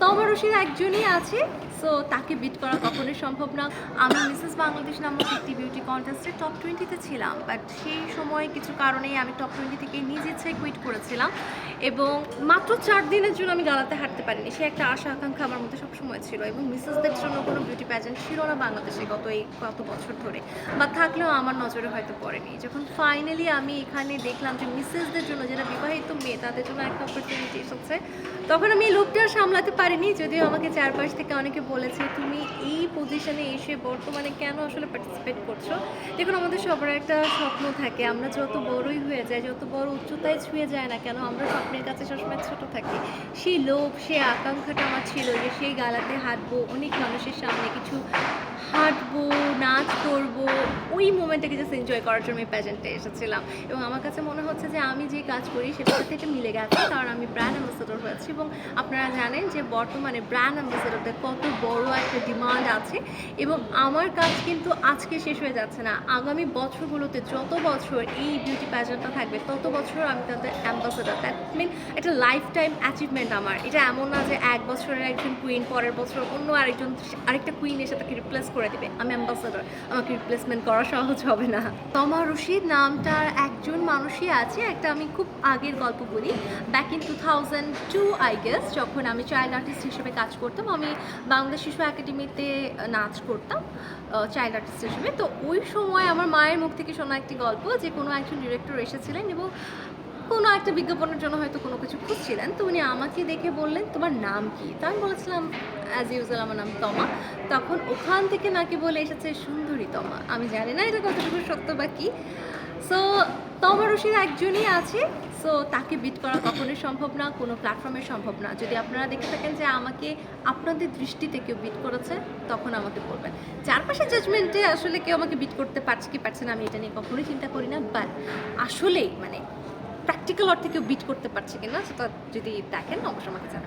তমা রশিদ একজনই আছে, সো তাকে বিট করা কখনোই সম্ভব না। আমি মিসেস বাংলাদেশ নামক একটি বিউটি কন্টেস্টে টপ 20-তে ছিলাম, বাট সেই সময় কিছু কারণেই আমি টপ 20 থেকে নিজে ইচ্ছায় কুইট করেছিলাম এবং মাত্র 4 দিনের জন্য আমি গালাতে হাঁটতে পারিনি। সে একটা আশা আকাঙ্ক্ষা আমার মধ্যে সবসময় ছিল এবং মিসেসদের জন্য কোনো বিউটি প্যাজেন্ট ছিল না বাংলাদেশে কত বছর ধরে, বা থাকলেও আমার নজরে হয়তো পড়েনি। যখন ফাইনালি আমি এখানে দেখলাম যে মিসেসদের জন্য, যারা বিবাহিত মেয়ে, তাদের জন্য একটা অপরচুনিটি এসেছে, তখন আমি এই লোকটা সামলাতে পারিনি। যদিও আমাকে চারপাশ থেকে অনেকে বলেছে, তুমি এই পজিশনে এসে বর্তমানে কেন আসলে পার্টিসিপেট করছো। দেখুন, আমাদের সবার একটা স্বপ্ন থাকে, আমরা যত বড়ই হয়ে যাই, যত বড় উচ্চতায় ছুঁয়ে যায় না কেন, আমরা স্বপ্নের কাছে সবসময় ছোট থাকি। সেই লোভ, সেই আকাঙ্ক্ষাটা আমার ছিল যে সেই গালাতে হাঁটবো, অনেক মানুষের সামনে কিছু হাঁটবো, নাচ করবো, ওই মোমেন্টটাকে জাস্ট এনজয় করার জন্য এই প্যাজেন্টে এসেছিলাম। এবং আমার কাছে মনে হচ্ছে যে আমি যে কাজ করি সেটার সাথে এটা মিলে গেছে, কারণ আমি ব্র্যান্ড অ্যাম্বাসেডর হয়েছি এবং আপনারা জানেন যে বর্তমানে ব্র্যান্ড অ্যাম্বাসেডরদের কত বড় একটা ডিমান্ড আছে এবং আমার কাজ কিন্তু আজকে শেষ হয়ে যাচ্ছে না। আগামী বছরগুলোতে যত বছর এই বিউটি প্যাজেন্টটা থাকবে তত বছর আমি তাদের অ্যাম্বাসেডর। দ্যাট মিন একটা লাইফ টাইম অ্যাচিভমেন্ট আমার। এটা এমন না যে এক বছরের একজন কুইন পরের বছর অন্য আরেকটা কুইন এসে তাকে রিপ্লেস করে দেবে। আমি অ্যাম্বাসেডর, আমাকে রিপ্লেসমেন্ট করা সহজ হবে না। তমা রশিদ নামটার একজন মানুষই আছে। একটা আমি খুব আগের গল্প বলি। ব্যাক ইন 2002 আই গেস, যখন আমি চাইল্ড আর্টিস্ট হিসেবে কাজ করতাম, আমি বাংলাদেশ শিশু একাডেমিতে নাচ করতাম চাইল্ড আর্টিস্ট হিসেবে। তো ওই সময় আমার মায়ের মুখ থেকে শোনা একটি গল্প যে কোনো একজন ডিরেক্টর এসেছিলেন এবং কোনো একটা বিজ্ঞাপনের জন্য হয়তো কোনো কিছু খুঁজছিলেন। তো উনি আমাকে দেখে বললেন, তোমার নাম কি? তো আমি বলেছিলাম অ্যাজ ইউজুয়াল আমার নাম তমা। তখন ওখান থেকে নাকি বলে এসেছে সুন্দরী তমা। আমি জানি না এটা কতটুকু সত্য বা কী। সো তমা রশিদ একজনই আছে, সো তাকে বিট করা কখনোই সম্ভব না, কোনো প্ল্যাটফর্মে সম্ভব না। যদি আপনারা দেখে থাকেন যে আমাকে আপনাদের দৃষ্টিতে কেউ বিট করেছে, তখন আমাকে বলবেন। চারপাশে জাজমেন্টে আসলে কেউ আমাকে বিট করতে পারছে কি পারছে না আমি এটা নিয়ে কখনোই চিন্তা করি না, বাট আসলেই মানে প্র্যাকটিক্যাল অর্থে কেউ বিট করতে পারছে কিনা সেটা যদি দেখেন অবশ্যই আমাকে জানাবেন।